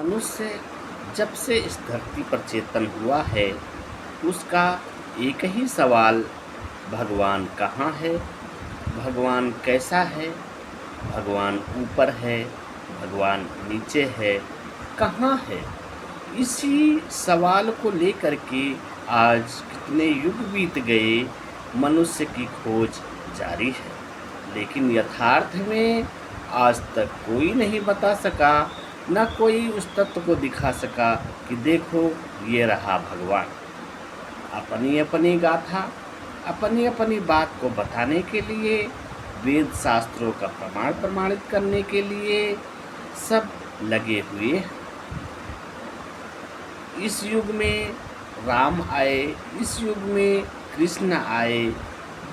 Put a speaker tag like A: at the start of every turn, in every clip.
A: मनुष्य जब से इस धरती पर चेतन हुआ है, उसका एक ही सवाल, भगवान कहाँ है? भगवान कैसा है? भगवान ऊपर है, भगवान नीचे है, कहाँ है? इसी सवाल को लेकर के आज कितने युग बीत गए, मनुष्य की खोज जारी है। लेकिन यथार्थ में आज तक कोई नहीं बता सका, ना कोई उस तत्व को दिखा सका कि देखो ये रहा भगवान। अपनी अपनी गाथा, अपनी अपनी बात को बताने के लिए, वेद शास्त्रों का प्रमाणित करने के लिए सब लगे हुए हैं। इस युग में राम आए, इस युग में कृष्ण आए,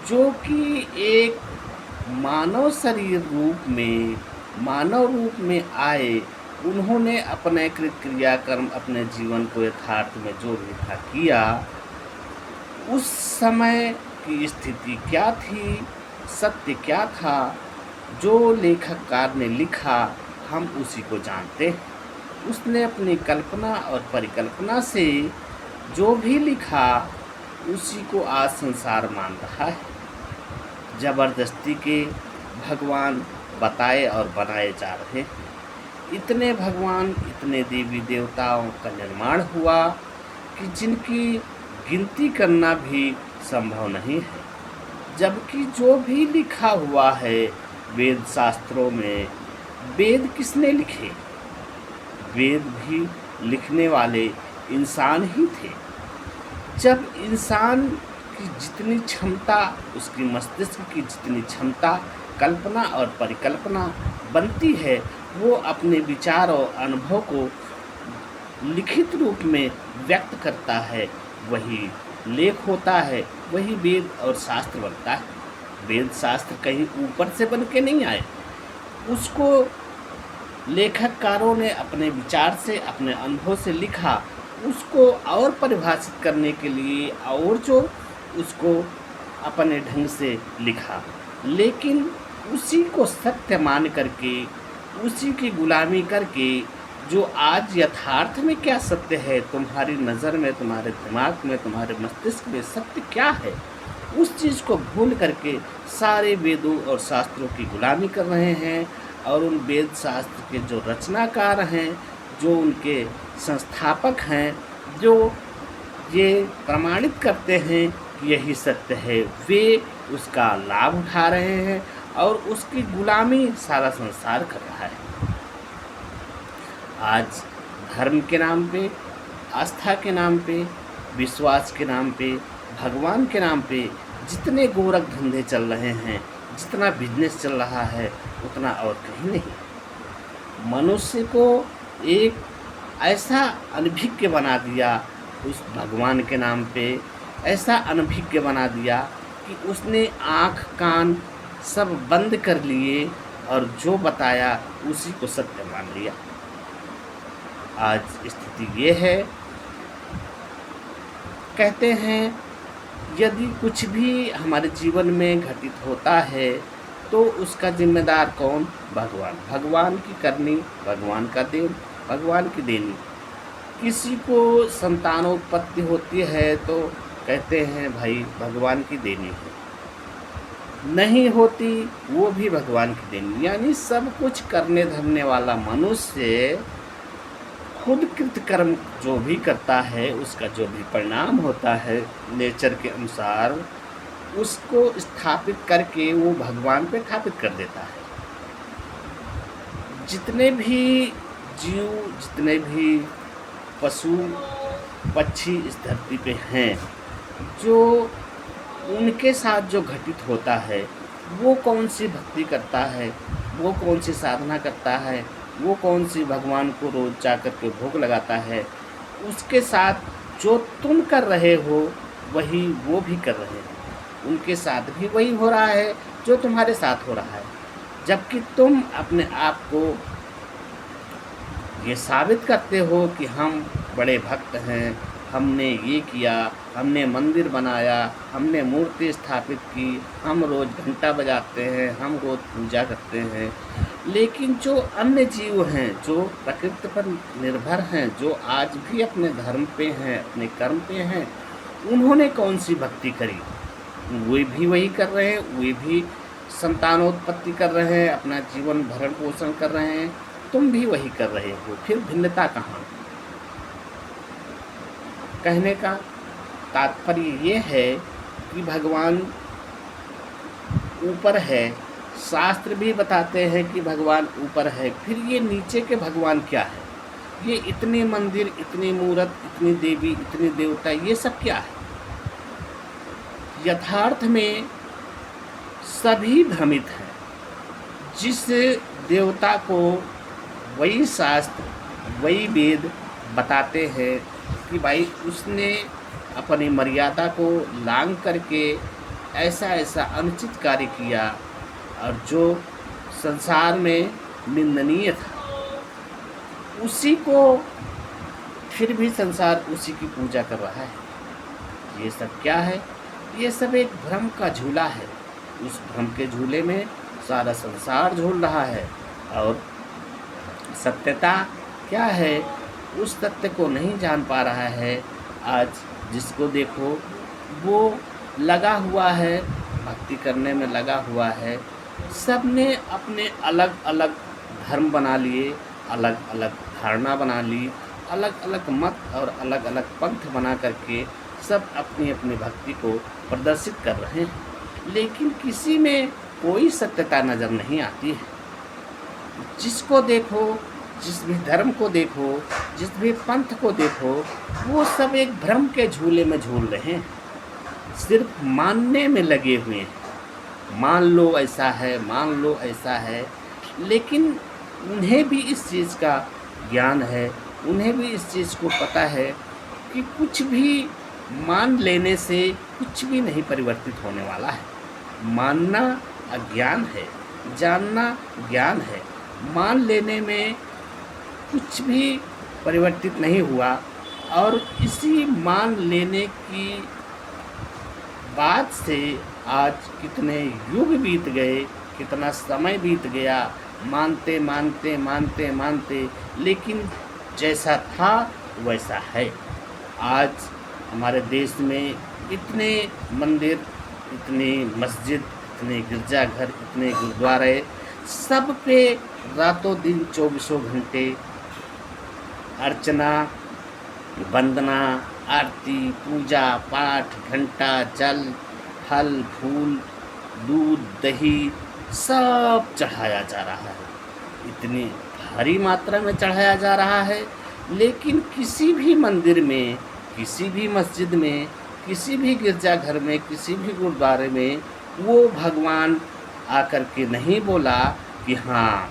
A: जो कि एक मानव शरीर रूप में, मानव रूप में आए। उन्होंने अपने कृत क्रियाकर्म, अपने जीवन को यथार्थ में जो भी था किया। उस समय की स्थिति क्या थी, सत्य क्या था, जो लेखककार ने लिखा, हम उसी को जानते हैं। उसने अपनी कल्पना और परिकल्पना से जो भी लिखा, उसी को आज संसार मान रहा है। जबरदस्ती के भगवान बताए और बनाए जा रहे हैं। इतने भगवान, इतने देवी देवताओं का निर्माण हुआ कि जिनकी गिनती करना भी संभव नहीं है। जबकि जो भी लिखा हुआ है वेद शास्त्रों में, वेद किसने लिखे? वेद भी लिखने वाले इंसान ही थे। जब इंसान की जितनी क्षमता, उसकी मस्तिष्क की जितनी क्षमता, कल्पना और परिकल्पना बनती है, वो अपने विचार और अनुभव को लिखित रूप में व्यक्त करता है, वही लेख होता है, वही वेद और शास्त्र बनता है। वेद शास्त्र कहीं ऊपर से बन के नहीं आए, उसको लेखककारों ने अपने विचार से, अपने अनुभव से लिखा, उसको और परिभाषित करने के लिए और जो उसको अपने ढंग से लिखा। लेकिन उसी को सत्य मान करके, उसी की गुलामी करके, जो आज यथार्थ में क्या सत्य है, तुम्हारी नज़र में, तुम्हारे दिमाग में, तुम्हारे मस्तिष्क में सत्य क्या है, उस चीज़ को भूल करके सारे वेदों और शास्त्रों की गुलामी कर रहे हैं। और उन वेद शास्त्र के जो रचनाकार हैं, जो उनके संस्थापक हैं, जो ये प्रमाणित करते हैं कि यही सत्य है, वे उसका लाभ उठा रहे हैं और उसकी गुलामी सारा संसार कर रहा है। आज धर्म के नाम पे, आस्था के नाम पे, विश्वास के नाम पे, भगवान के नाम पे जितने गोरख धंधे चल रहे हैं, जितना बिजनेस चल रहा है, उतना और कहीं नहीं। मनुष्य को एक ऐसा अनभिज्ञ बना दिया उस भगवान के नाम पे, ऐसा अनभिज्ञ बना दिया कि उसने आँख कान सब बंद कर लिए और जो बताया उसी को सत्य मान लिया। आज स्थिति ये है, कहते हैं यदि कुछ भी हमारे जीवन में घटित होता है तो उसका जिम्मेदार कौन? भगवान। भगवान की करनी, भगवान का देन, भगवान की देनी। किसी को संतानोत्पत्ति होती है तो कहते हैं भाई भगवान की देनी है, नहीं होती वो भी भगवान की देनी। यानी सब कुछ करने धरने वाला मनुष्य खुद कृतकर्म जो भी करता है, उसका जो भी परिणाम होता है नेचर के अनुसार, उसको स्थापित करके वो भगवान पे स्थापित कर देता है। जितने भी जीव, जितने भी पशु पक्षी इस धरती पे हैं, जो उनके साथ जो घटित होता है, वो कौन सी भक्ति करता है, वो कौन सी साधना करता है, वो कौन सी भगवान को रोज़ जा कर के भोग लगाता है, उसके साथ जो तुम कर रहे हो वही वो भी कर रहे हैं। उनके साथ भी वही हो रहा है जो तुम्हारे साथ हो रहा है। जबकि तुम अपने आप को ये साबित करते हो कि हम बड़े भक्त हैं, हमने ये किया, हमने मंदिर बनाया, हमने मूर्ति स्थापित की, हम रोज़ घंटा बजाते हैं, हम रोज़ पूजा करते हैं। लेकिन जो अन्य जीव हैं, जो प्रकृति पर निर्भर हैं, जो आज भी अपने धर्म पे हैं, अपने कर्म पे हैं, उन्होंने कौन सी भक्ति करी? वे भी वही कर रहे हैं, वे भी संतानोत्पत्ति कर रहे हैं, अपना जीवन भरण पोषण कर रहे हैं, तुम भी वही कर रहे हो, फिर भिन्नता कहाँ? कहने का तात्पर्य ये है कि भगवान ऊपर है, शास्त्र भी बताते हैं कि भगवान ऊपर है, फिर ये नीचे के भगवान क्या है? ये इतने मंदिर, इतनी मूर्त, इतनी देवी, इतने देवता, ये सब क्या है? यथार्थ में सभी भ्रमित हैं। जिस देवता को वही शास्त्र, वही वेद बताते हैं कि भाई उसने अपनी मर्यादा को लांघ करके ऐसा ऐसा अनुचित कार्य किया और जो संसार में निंदनीय था, उसी को फिर भी संसार उसी की पूजा कर रहा है। ये सब क्या है? ये सब एक भ्रम का झूला है। उस भ्रम के झूले में सारा संसार झूल रहा है और सत्यता क्या है, उस सत्य को नहीं जान पा रहा है। आज जिसको देखो वो लगा हुआ है, भक्ति करने में लगा हुआ है। सब ने अपने अलग अलग धर्म बना लिए, अलग अलग धारणा बना ली, अलग अलग मत और अलग अलग पंथ बना करके सब अपनी अपनी भक्ति को प्रदर्शित कर रहे हैं, लेकिन किसी में कोई सत्यता नज़र नहीं आती है। जिसको देखो, जिस भी धर्म को देखो, जिस भी पंथ को देखो, वो सब एक भ्रम के झूले में झूल रहे हैं, सिर्फ मानने में लगे हुए हैं। मान लो ऐसा है, मान लो ऐसा है, लेकिन उन्हें भी इस चीज़ का ज्ञान है, उन्हें भी इस चीज़ को पता है कि कुछ भी मान लेने से कुछ भी नहीं परिवर्तित होने वाला है। मानना अज्ञान है, जानना ज्ञान है। मान लेने में कुछ भी परिवर्तित नहीं हुआ और इसी मान लेने की बात से आज कितने युग बीत गए, कितना समय बीत गया, मानते मानते मानते मानते, लेकिन जैसा था वैसा है। आज हमारे देश में इतने मंदिर, इतनी मस्जिद, इतने गिरजाघर, इतने गुरुद्वारे, सब पे रातों दिन 24 घंटे अर्चना, वंदना, आरती, पूजा पाठ, घंटा, जल, फल फूल, दूध दही सब चढ़ाया जा रहा है। इतनी भारी मात्रा में चढ़ाया जा रहा है, लेकिन किसी भी मंदिर में, किसी भी मस्जिद में, किसी भी गिरजाघर में, किसी भी गुरुद्वारे में वो भगवान आकर के नहीं बोला कि हाँ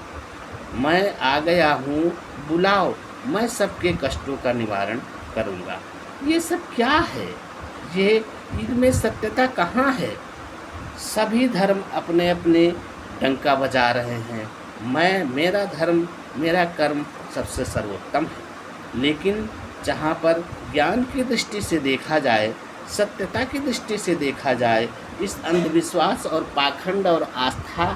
A: मैं आ गया हूँ, बुलाओ, मैं सबके कष्टों का निवारण करूँगा। ये सब क्या है? ये इनमें सत्यता कहाँ है? सभी धर्म अपने अपने डंका बजा रहे हैं। मेरा धर्म, मेरा कर्म सबसे सर्वोत्तम है। लेकिन जहाँ पर ज्ञान की दृष्टि से देखा जाए, सत्यता की दृष्टि से देखा जाए, इस अंधविश्वास और पाखंड और आस्था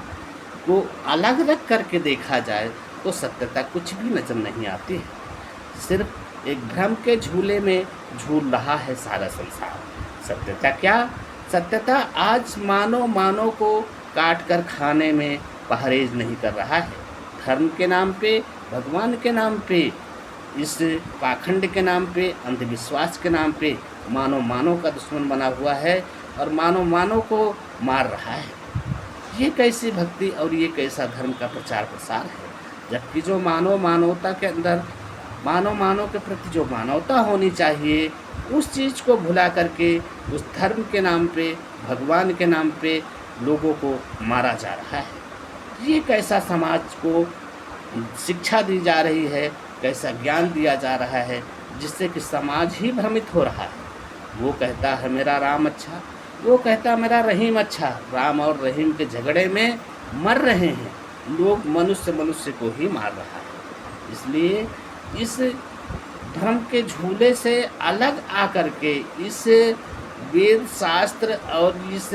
A: को अलग रख करके देखा जाए, तो सत्यता कुछ भी नज़र नहीं आती है। सिर्फ एक भ्रम के झूले में झूल रहा है सारा संसार। सत्यता क्या? सत्यता आज मानव को काट कर खाने में परहेज नहीं कर रहा है। धर्म के नाम पे, भगवान के नाम पे, इस पाखंड के नाम पे, अंधविश्वास के नाम पे मानव का दुश्मन बना हुआ है और मानव को मार रहा है। ये कैसी भक्ति और ये कैसा धर्म का प्रचार प्रसार है? जबकि जो मानवता के अंदर, मानव के प्रति जो मानवता होनी चाहिए, उस चीज़ को भुला करके उस धर्म के नाम पे, भगवान के नाम पे लोगों को मारा जा रहा है। ये कैसा समाज को शिक्षा दी जा रही है, कैसा ज्ञान दिया जा रहा है, जिससे कि समाज ही भ्रमित हो रहा है। वो कहता है मेरा राम अच्छा, वो कहता मेरा रहीम अच्छा। राम और रहीम के झगड़े में मर रहे हैं लोग, मनुष्य को ही मार रहा है। इसलिए इस धर्म के झूले से अलग आकर के इस वेद शास्त्र और इस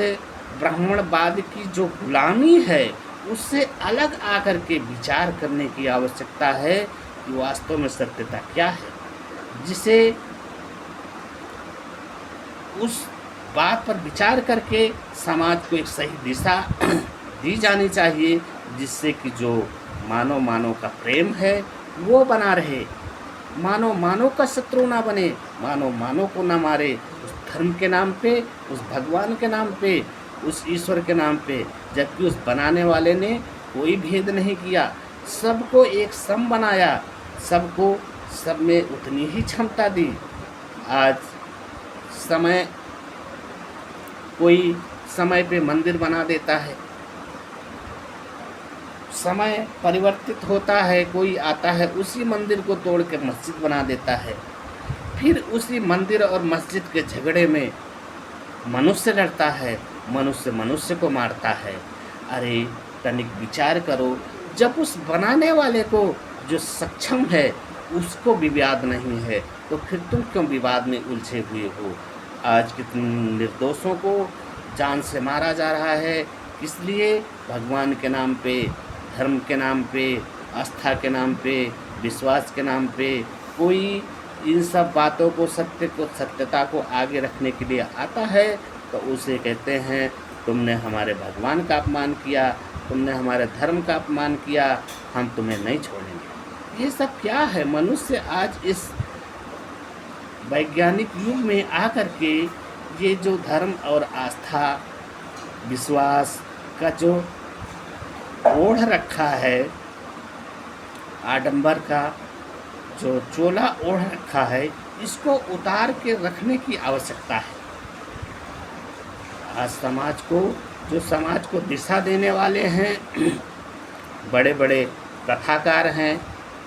A: ब्राह्मणवाद की जो गुलामी है, उससे अलग आकर के विचार करने की आवश्यकता है कि वास्तव में सत्यता क्या है, जिसे उस बात पर विचार करके समाज को एक सही दिशा दी जानी चाहिए, जिससे कि जो मानव मानव का प्रेम है वो बना रहे, मानव मानव का शत्रु ना बने, मानव मानव को ना मारे, उस धर्म के नाम पे, उस भगवान के नाम पे, उस ईश्वर के नाम पे। जबकि उस बनाने वाले ने कोई भेद नहीं किया, सबको एक सम बनाया, सबको सब में उतनी ही क्षमता दी। आज समय कोई समय पे मंदिर बना देता है, समय परिवर्तित होता है, कोई आता है उसी मंदिर को तोड़ के मस्जिद बना देता है, फिर उसी मंदिर और मस्जिद के झगड़े में मनुष्य लड़ता है, मनुष्य मनुष्य को मारता है। अरे तनिक विचार करो, जब उस बनाने वाले को जो सक्षम है उसको विवाद नहीं है, तो फिर तुम क्यों विवाद में उलझे हुए हो। आज कितने निर्दोषों को जान से मारा जा रहा है, किस लिए? भगवान के नाम पे, धर्म के नाम पे, आस्था के नाम पे, विश्वास के नाम पे। कोई इन सब बातों को, सत्यता को आगे रखने के लिए आता है तो उसे कहते हैं तुमने हमारे भगवान का अपमान किया, तुमने हमारे धर्म का अपमान किया, हम तुम्हें नहीं छोड़ेंगे। ये सब क्या है? मनुष्य आज इस वैज्ञानिक युग में आकर के ये जो धर्म और आस्था, विश्वास का जो ओढ़ रखा है, आडंबर का जो चोला ओढ़ रखा है, इसको उतार के रखने की आवश्यकता है। आज समाज को, जो समाज को दिशा देने वाले हैं, बड़े बड़े कथाकार हैं,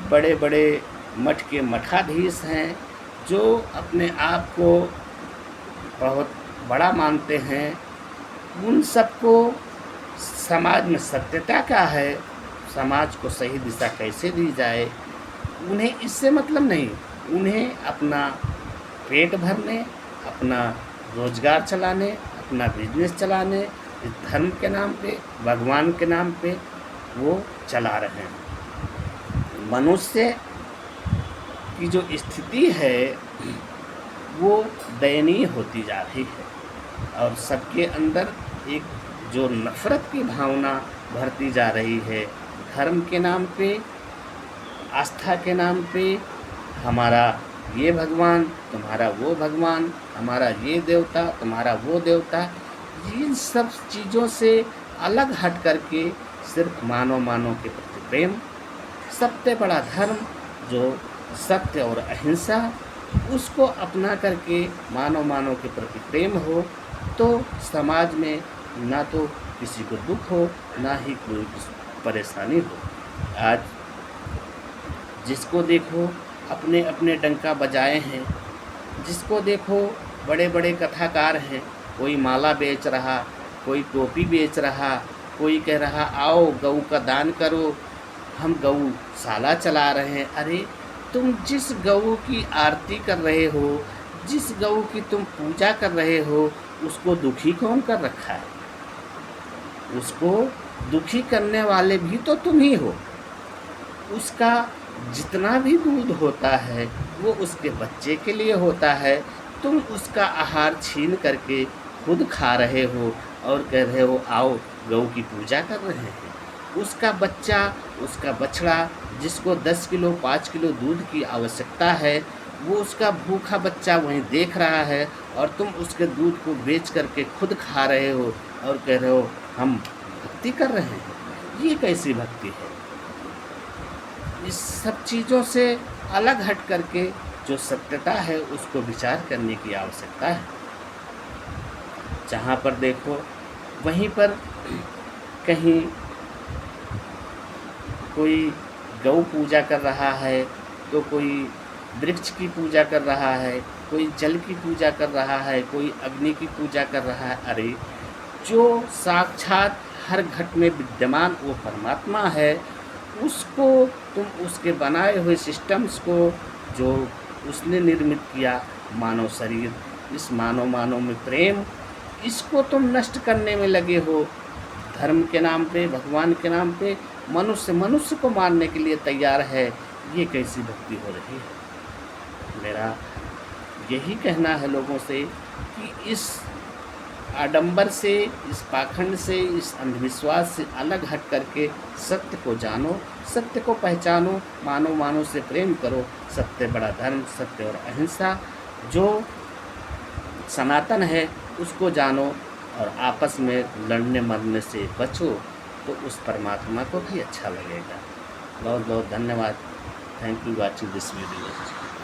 A: बड़े बड़े मठ के मठाधीश हैं, जो अपने आप को बहुत बड़ा मानते हैं, उन सबको समाज में सत्यता क्या है, समाज को सही दिशा कैसे दी जाए, उन्हें इससे मतलब नहीं। उन्हें अपना पेट भरने, अपना रोजगार चलाने, अपना बिजनेस चलाने, इस धर्म के नाम पे, भगवान के नाम पे वो चला रहे हैं। मनुष्य की जो स्थिति है वो दयनीय होती जा रही है, और सबके अंदर एक जो नफ़रत की भावना भरती जा रही है। धर्म के नाम पे, आस्था के नाम पे, हमारा ये भगवान, तुम्हारा वो भगवान, हमारा ये देवता, तुम्हारा वो देवता, इन सब चीज़ों से अलग हट करके सिर्फ मानव मानव के प्रति प्रेम, सबसे बड़ा धर्म जो सत्य और अहिंसा, उसको अपना करके मानव मानव के प्रति प्रेम हो, तो समाज में ना तो किसी को दुख हो, ना ही कोई परेशानी हो। आज जिसको देखो अपने अपने डंका बजाए हैं, जिसको देखो बड़े बड़े कथाकार हैं, कोई माला बेच रहा, कोई टोपी बेच रहा, कोई कह रहा आओ गऊ का दान करो, हम गऊशाला चला रहे हैं। अरे तुम जिस गऊ की आरती कर रहे हो, जिस गऊ की तुम पूजा कर रहे हो, उसको दुखी कौन कर रखा है? उसको दुखी करने वाले भी तो तुम ही हो। उसका जितना भी दूध होता है वो उसके बच्चे के लिए होता है, तुम उसका आहार छीन करके खुद खा रहे हो और कह रहे हो आओ गऊ की पूजा कर रहे हैं। उसका बच्चा, उसका बछड़ा, जिसको 10 किलो 5 किलो दूध की आवश्यकता है, वो उसका भूखा बच्चा वहीं देख रहा है, और तुम उसके दूध को बेच करके खुद खा रहे हो और कह रहे हो हम भक्ति कर रहे हैं। ये कैसी भक्ति है? इस सब चीज़ों से अलग हट करके जो सत्यता है उसको विचार करने की आवश्यकता है। जहाँ पर देखो वहीं पर कहीं कोई गौ पूजा कर रहा है, तो कोई वृक्ष की पूजा कर रहा है, कोई जल की पूजा कर रहा है, कोई अग्नि की पूजा कर रहा है। अरे जो साक्षात हर घट में विद्यमान वो परमात्मा है, उसको तुम उसके बनाए हुए सिस्टम्स को जो उसने निर्मित किया, मानव शरीर, इस मानव मानव में प्रेम, इसको तुम नष्ट करने में लगे हो। धर्म के नाम पे, भगवान के नाम पे मनुष्य मनुष्य को मारने के लिए तैयार है, ये कैसी भक्ति हो रही है। मेरा यही कहना है लोगों से कि इस आडंबर से, इस पाखंड से, इस अंधविश्वास से अलग हट करके सत्य को जानो, सत्य को पहचानो, मानव मानव से प्रेम करो। सत्य बड़ा धर्म, सत्य और अहिंसा जो सनातन है उसको जानो और आपस में लड़ने मरने से बचो, तो उस परमात्मा को भी अच्छा लगेगा। बहुत बहुत धन्यवाद। Thank you watching this video.